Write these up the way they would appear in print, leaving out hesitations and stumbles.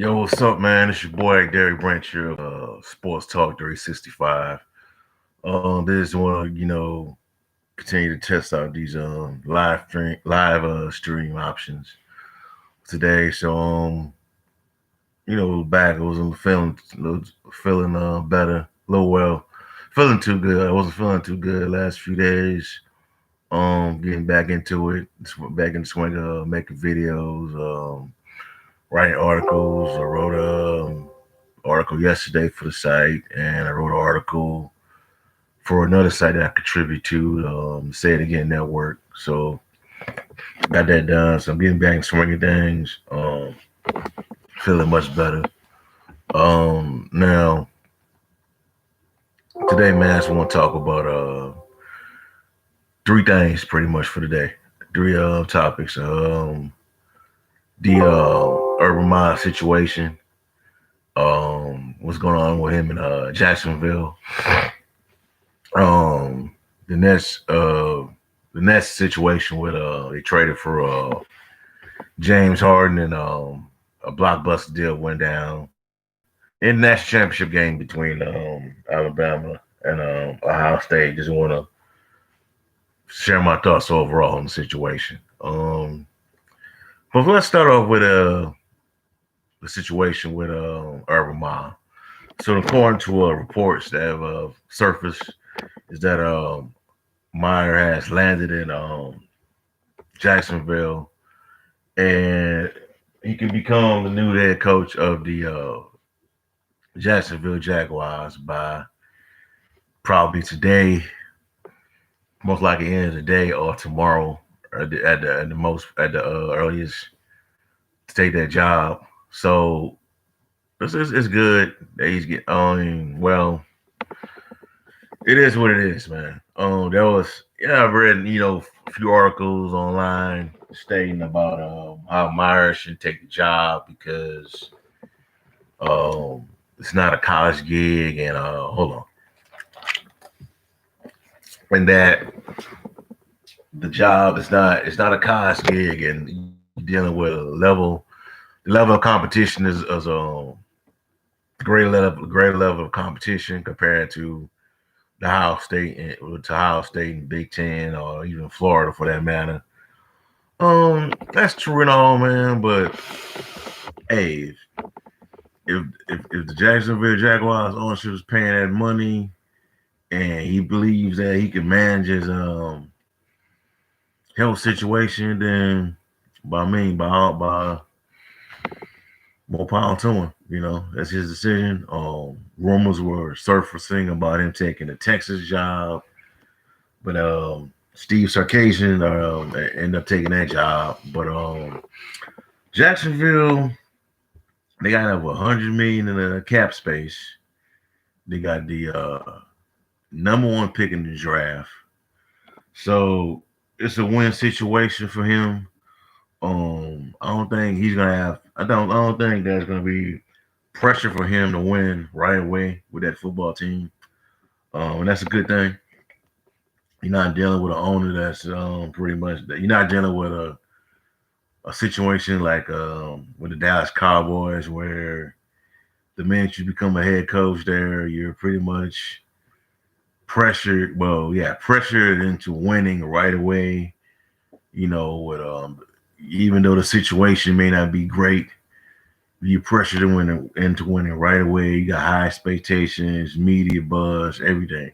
Yo, what's up, man? It's your boy Derek Branch here of Sports Talk 365. This is one to, continue to test out these live stream options today. So back I was feeling better, a little well, feeling too good. I wasn't feeling too good last few days. Getting back into it, back in the swing of making videos, writing articles. I wrote article yesterday for the site, and I wrote an article for another site that I contribute to, Say It Again Network. So got that done. So I'm getting back in swinging things. Feeling much better. Now today, man, I just want to talk about three things pretty much for today. Three topics. The Urban Meyer situation. What's going on with him in Jacksonville? The Nets situation with they traded for James Harden, and a blockbuster deal went down in the national championship game between Alabama and Ohio State. Just want to share my thoughts overall on the situation. But let's start off with the situation with Urban Meyer. So according to reports that have surfaced, is that Meyer has landed in Jacksonville, and he can become the new head coach of the Jacksonville Jaguars by probably today, most likely end of the day or tomorrow, or at the earliest to take that job. So it's good that he's getting on. Well, it is what it is, man. There was I've read a few articles online stating about how Meyer should take the job because it's not a college gig, and hold on, and that the job is not it's not a college gig, and you're dealing with the level of competition is great level of competition compared to the Ohio State and Big Ten, or even Florida for that matter. That's true and all, man. But hey, if the Jacksonville Jaguars ownership is paying that money, and he believes that he can manage his health situation, then by more power to him. That's his decision. Rumors were surfacing about him taking the Texas job, but Steve Sarkisian ended up taking that job. But Jacksonville, they got over 100 million in the cap space. They got the number one pick in the draft, so it's a win situation for him. I don't think he's gonna have. I don't think there's gonna be pressure for him to win right away with that football team. And that's a good thing. You're not dealing with an owner that's pretty much. You're not dealing with a situation like with the Dallas Cowboys, where the minute you become a head coach there, you're pretty much pressured. Well, yeah, pressured into winning right away. With even though the situation may not be great, you pressure to win into winning right away. You got high expectations, media buzz, everything.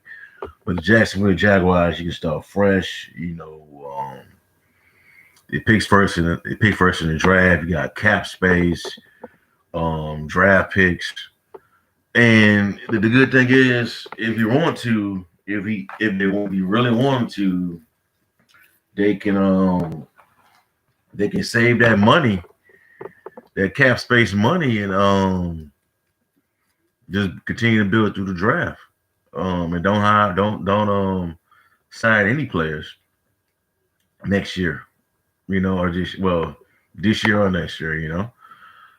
But the Jacksonville Jaguars, you can start fresh. They pick first in the draft. You got cap space, draft picks, and the good thing is, if you want to, if they really want to, they can save that money, that cap space money, and just continue to build through the draft. And don't sign any players next year, or just this year or next year.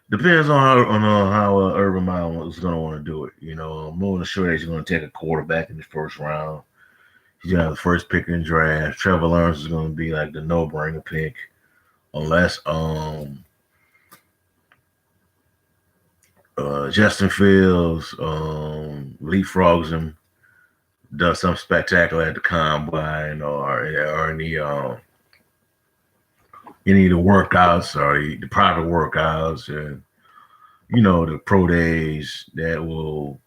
Depends on how Urban Meyer is going to want to do it. I'm more than sure he's going to take a quarterback in the first round. He's going to have the first pick in the draft. Trevor Lawrence is going to be like the no-brainer pick, unless Justin Fields leapfrogs him, does something spectacular at the combine or any of the workouts or the private workouts and the pro days that will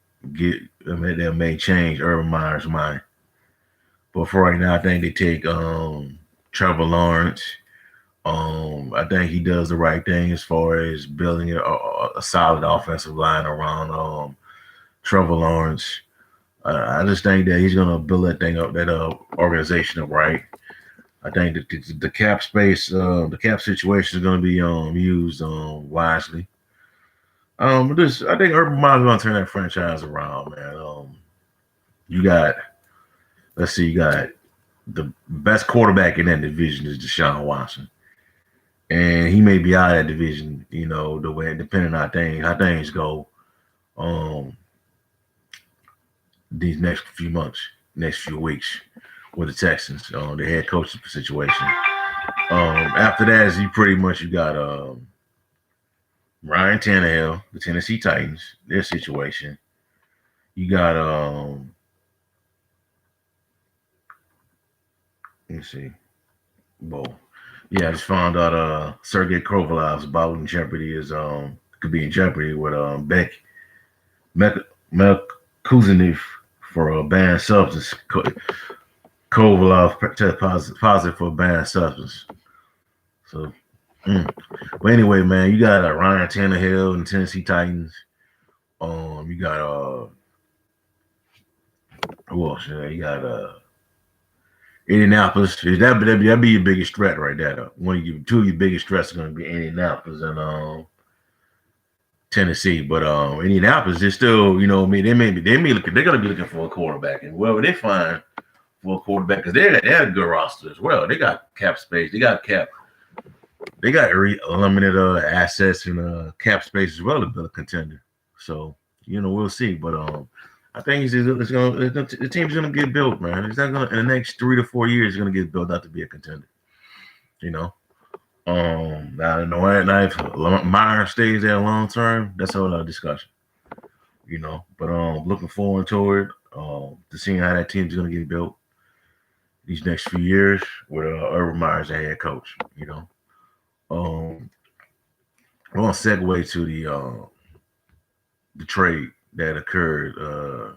that may change Urban Meyer's mind. But for right now, I think they take Trevor Lawrence. I think he does the right thing as far as building a solid offensive line around Trevor Lawrence. I just think that he's gonna build that thing up, that organization up right. I think that the cap space, the cap situation is gonna be used wisely. I think Urban Meyer's gonna turn that franchise around, man. You got, let's see, you got the best quarterback in that division is Deshaun Watson, and he may be out of that division. The way depending on how things go, these next few months, next few weeks with the Texans, the head coaching situation. After that, is you got Ryan Tannehill, the Tennessee Titans, their situation. You got let me see, Bowl. Yeah, I just found out Sergey Kovalov's bout in jeopardy is could be in jeopardy with Mek Kuzinev for a banned substance. Kovalov tested positive for a banned substance. So, but anyway, man, you got Ryan Tannehill and Tennessee Titans. You got who else? You got Indianapolis. That'd be your biggest threat right there. Two of your biggest threats are going to be Indianapolis and Tennessee. But Indianapolis is still, they're going to be looking for a quarterback, and whoever they find for a quarterback, because they have a good roster as well. They got cap space. They got unlimited assets and cap space as well to build a contender. So we'll see. But I think the team's gonna get built, man. It's not gonna in the next 3 to 4 years. It's gonna get built out to be a contender. Now if Meyer stays there long term, that's a whole other discussion. But looking forward to it. To seeing how that team's gonna get built these next few years with Urban Meyer as a head coach. I'm gonna segue to the trade that occurred. I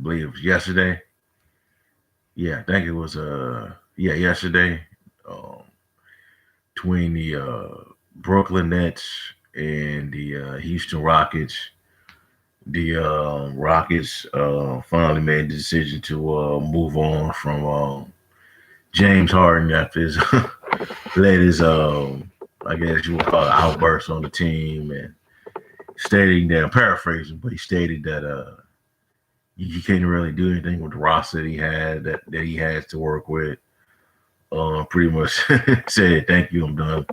believe it was yesterday. Yeah, I think it was yesterday. Between the Brooklyn Nets and the Houston Rockets. The Rockets finally made the decision to move on from James Harden after his led his I guess you would call it outburst on the team, and stating that, I'm paraphrasing, but he stated that he can't really do anything with the roster that he has to work with. Pretty much said, thank you, I'm done.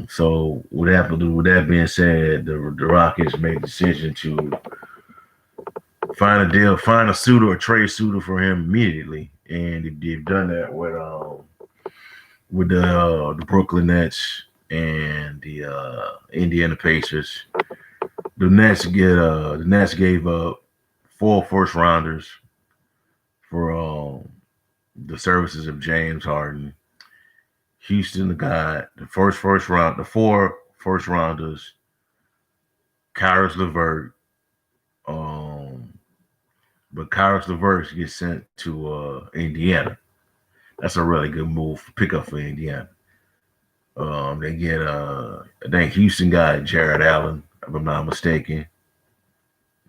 So with that being said, the Rockets made a decision to find a suitor, a trade suitor for him immediately, and they've done that with the Brooklyn Nets and the Indiana Pacers. The Nets gave up 4 first rounders for the services of James Harden. Houston got the 4 first rounders, Karis LeVert. But Karis LeVert gets sent to Indiana. That's a really good pickup for Indiana. They get I think Houston got Jared Allen, if I'm not mistaken.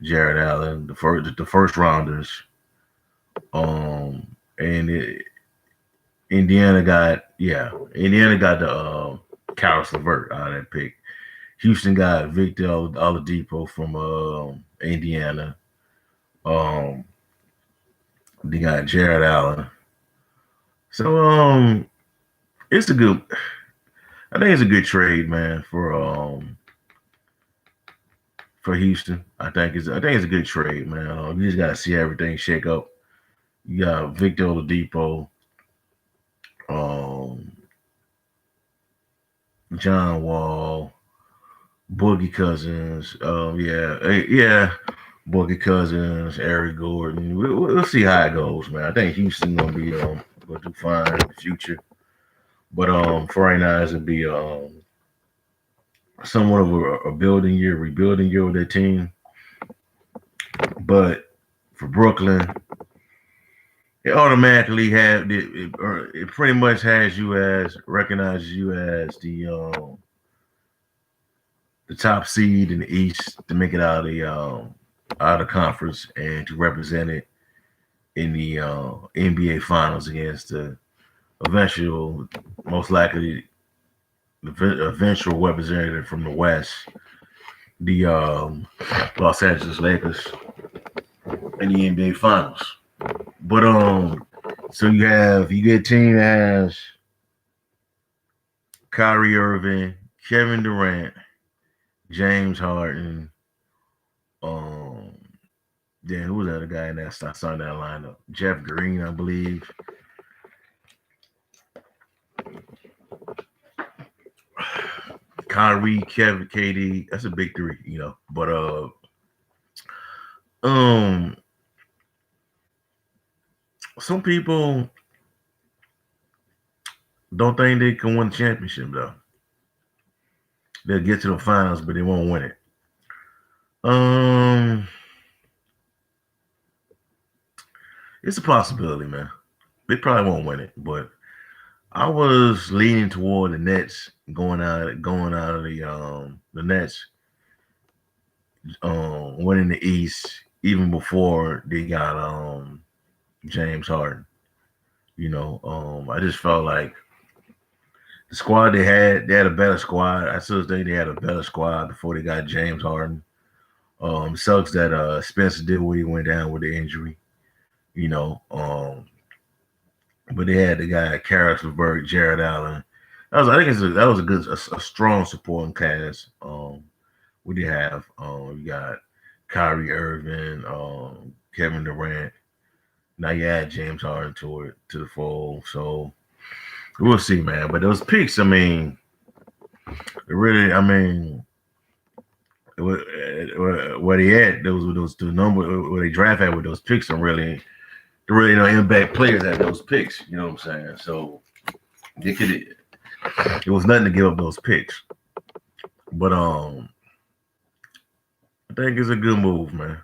Jared Allen, the first rounders. Indiana got the Karis LeVert out of that pick. Houston got Victor Oladipo from Indiana. They got Jared Allen. So I think it's a good trade, man, for Houston. I think it's a good trade, man. You just gotta see everything shake up. You got Victor Oladipo, John Wall, Boogie Cousins. Yeah. Boogie Cousins, Eric Gordon. We'll see how it goes, man. I think Houston gonna be gonna do fine in the future. But for right now, it's gonna be somewhat of a building year, rebuilding year with their team. But for Brooklyn, it automatically it pretty much has you as recognizes you as the top seed in the East to make it out of the conference and to represent it in the NBA Finals against the eventual, most likely, the eventual representative from the West, the Los Angeles Lakers, in the NBA Finals. But so you get a team that has Kyrie Irving, Kevin Durant, James Harden, um, then who was the other guy in that starting that lineup? Jeff Green, I believe. Kyrie, Kevin, KD. That's a big three, you know. But um, some people don't think they can win the championship though. They'll get to the finals, but they won't win it. Um, it's a possibility, man. They probably won't win it, but I was leaning toward the Nets going out of the Nets winning the East even before they got James Harden. I just felt like the squad they had a better squad. I still think they had a better squad before they got James Harden. Sucks that Spencer did what he went down with the injury, you know. But they had the guy Karis LeVert, Jared Allen. I think that was a strong supporting cast. We did have you got Kyrie Irving, Kevin Durant. Now you add James Harden to the fold. So we'll see, man. But those picks, I mean, really, I mean, where they at, those the number where they draft at with those picks are really no impact players at those picks. You know what I'm saying? So it was nothing to give up those picks. But I think it's a good move, man.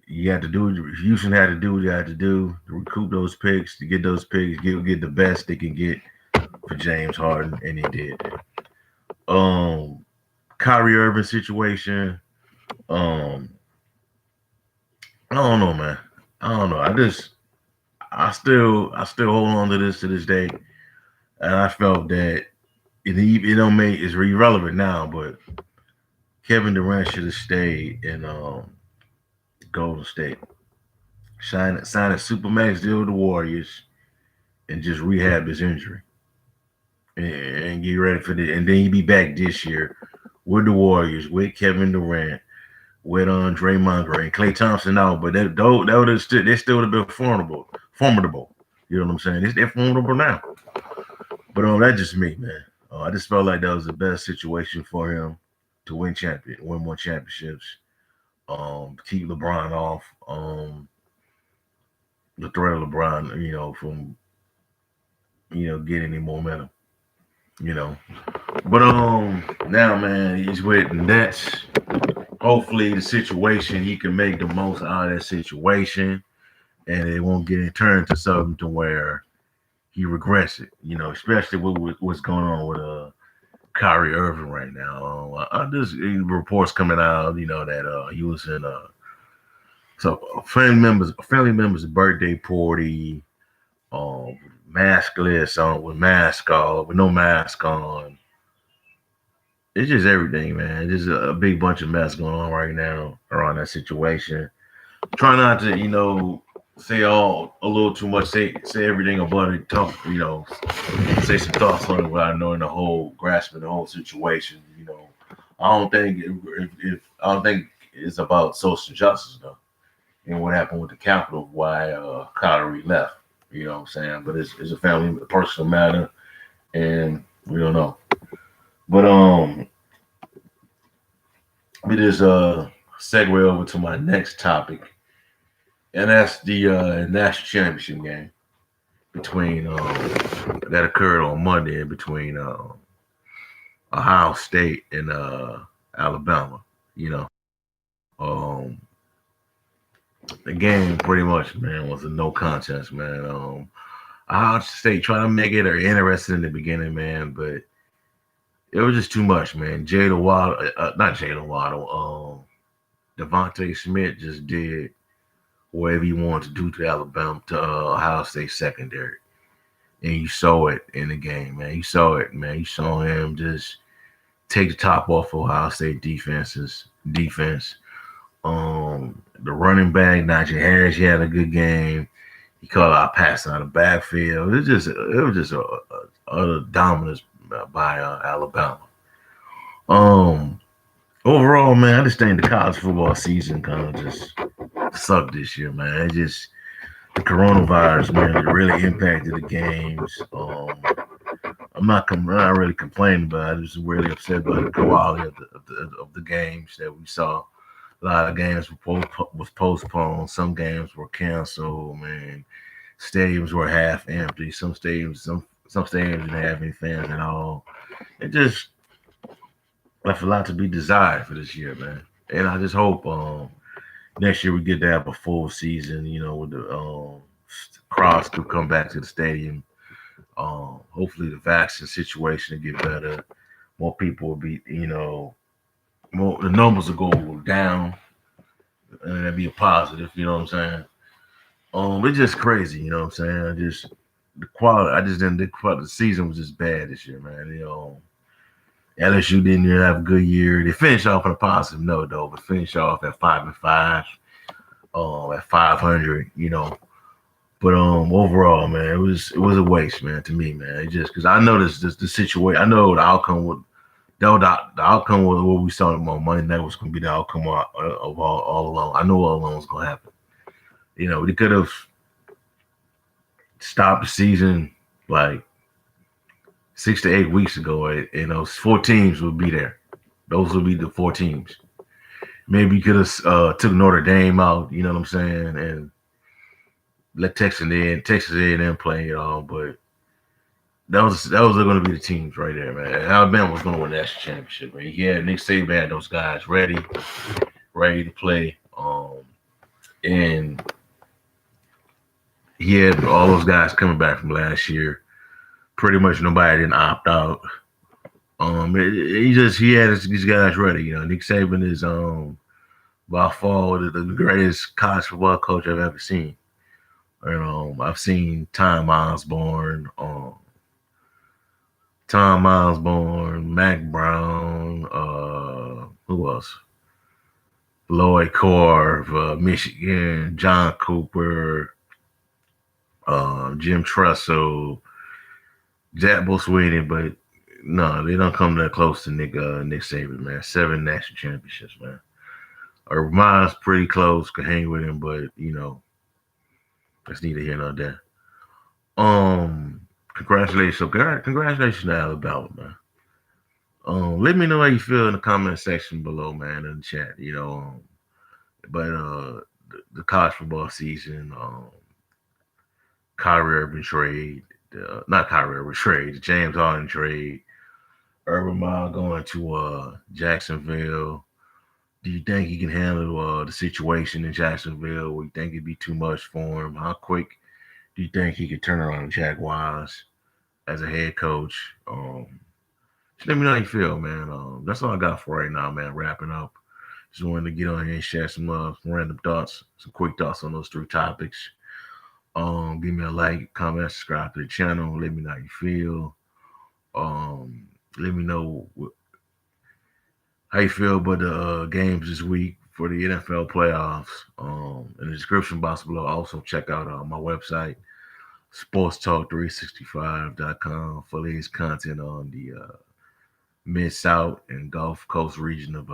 You had to do Houston had to do what you had to do to recoup those picks, to get those picks, get the best they can get for James Harden, and he did. Um, Kyrie Irving situation. Um, I don't know, man. I don't know. I still hold on to this day, and I felt that it don't make it's irrelevant now, but Kevin Durant should have stayed in Golden State. Sign a supermax deal with the Warriors and just rehab his injury and get ready for the and then he'd be back this year with the Warriors, with Kevin Durant, with Draymond Green, Klay Thompson out, but that would have still they still would have been formidable. You know what I'm saying? They're formidable now. But that's just me, man. I just felt like that was the best situation for him to win more championships, keep LeBron off, the threat of LeBron, from getting any momentum, you know. But now, man, he's with the Nets. Hopefully, the situation he can make the most out of that situation, and it won't get turned to something to where he regrets it. Especially with what's going on with Kyrie Irving right now. I just reports coming out, that he was in a family member's birthday party, maskless on with mask off, with no mask on. It's just everything, man. There's a big bunch of mess going on right now around that situation. Try not to, say all a little too much, say everything about it, talk, say some thoughts on it without knowing grasping the whole situation. I don't think if I don't think it's about social justice though, and what happened with the Capitol, why Kyrie left. You know what I'm saying? But it's a personal matter, and we don't know. But We just segue over to my next topic, and that's the national championship game between that occurred on Monday between Ohio State and Alabama. You know, um, the game pretty much, man, was a no contest, man. Ohio State trying to make it or interested in the beginning, man, but it was just too much, man. Jada Waddle, not Jada Waddle, Devontae Smith just did whatever he wanted to do to Alabama, to Ohio State secondary. And you saw it in the game, man. You saw it, man. You saw him just take the top off Ohio State defense. The running back, Najee Harris, he had a good game. He caught out passing out of the backfield. It was just a dominance by Alabama. Um, Overall, man, I just think the college football season kind of just sucked this year, man. It just the coronavirus, man, it really impacted the games. I'm not really complaining, but I was really upset by the quality of the games that we saw. A lot of games was postponed. Some games were canceled. Man, stadiums were half empty. Some stadiums didn't have any fans at all. It just left a lot to be desired for this year, man. And I just hope next year we get to have a full season. With the crowds could come back to the stadium. Hopefully the vaccine situation will get better. More people will be, more the numbers will go down, and that'd be a positive. You know what I'm saying? It's just crazy. You know what I'm saying? The quality. I just didn't. The season was just bad this year, man. LSU didn't even have a good year. They finished off on a positive note though, but finished off at 5-5, at 500. But overall, man, it was a waste, man, to me, man. It just because I know this the situation. I know the outcome would. The outcome was what we saw on Monday night was going to be the outcome of all along. I know all along was going to happen. They could have stopped the season like 6 to 8 weeks ago, and those 4 teams would be there. Those would be the 4 teams. Maybe you could have took Notre Dame out. You know what I'm saying, and let Texas A&M play it all, but that was going to be the teams right there, man. Alabama was going to win the national championship, man. Yeah, Nick Saban had those guys ready to play, and he had all those guys coming back from last year. Pretty much nobody didn't opt out. He had these guys ready. Nick Saban is by far the greatest college football coach I've ever seen. I've seen Tom Osborne, Mac Brown, who else? Lloyd Corv, Michigan, John Cooper, Jim Tressel, Jack Sweeney, but no, they don't come that close to Nick Saban, man. 7 national championships, man. Mine's pretty close, could hang with him, but that's neither here nor there. Congratulations to Alabama, man. Let me know how you feel in the comment section below, man, in the chat. But the college football season, Kyrie Irving trade, not Kyrie Irving trade, the James Harden trade, Urban Meyer going to Jacksonville. Do you think he can handle the situation in Jacksonville? Or you think it'd be too much for him? How quick do you think he could turn around the Jaguars as a head coach? Just let me know how you feel, man. That's all I got for right now, man. Wrapping up. Just wanted to get on here and share some random thoughts, some quick thoughts on those 3 topics. Give me a like, comment, subscribe to the channel. Let me know how you feel. Let me know how you feel about the games this week for the NFL playoffs. In the description box below, also check out my website, sportstalk365.com, for latest content on the Mid-South and Gulf Coast region of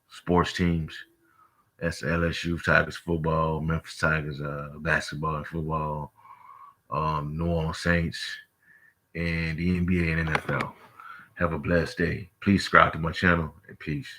sports teams. That's LSU Tigers football, Memphis Tigers basketball and football, New Orleans Saints, and the NBA and NFL. Have a blessed day. Please subscribe to my channel, and peace.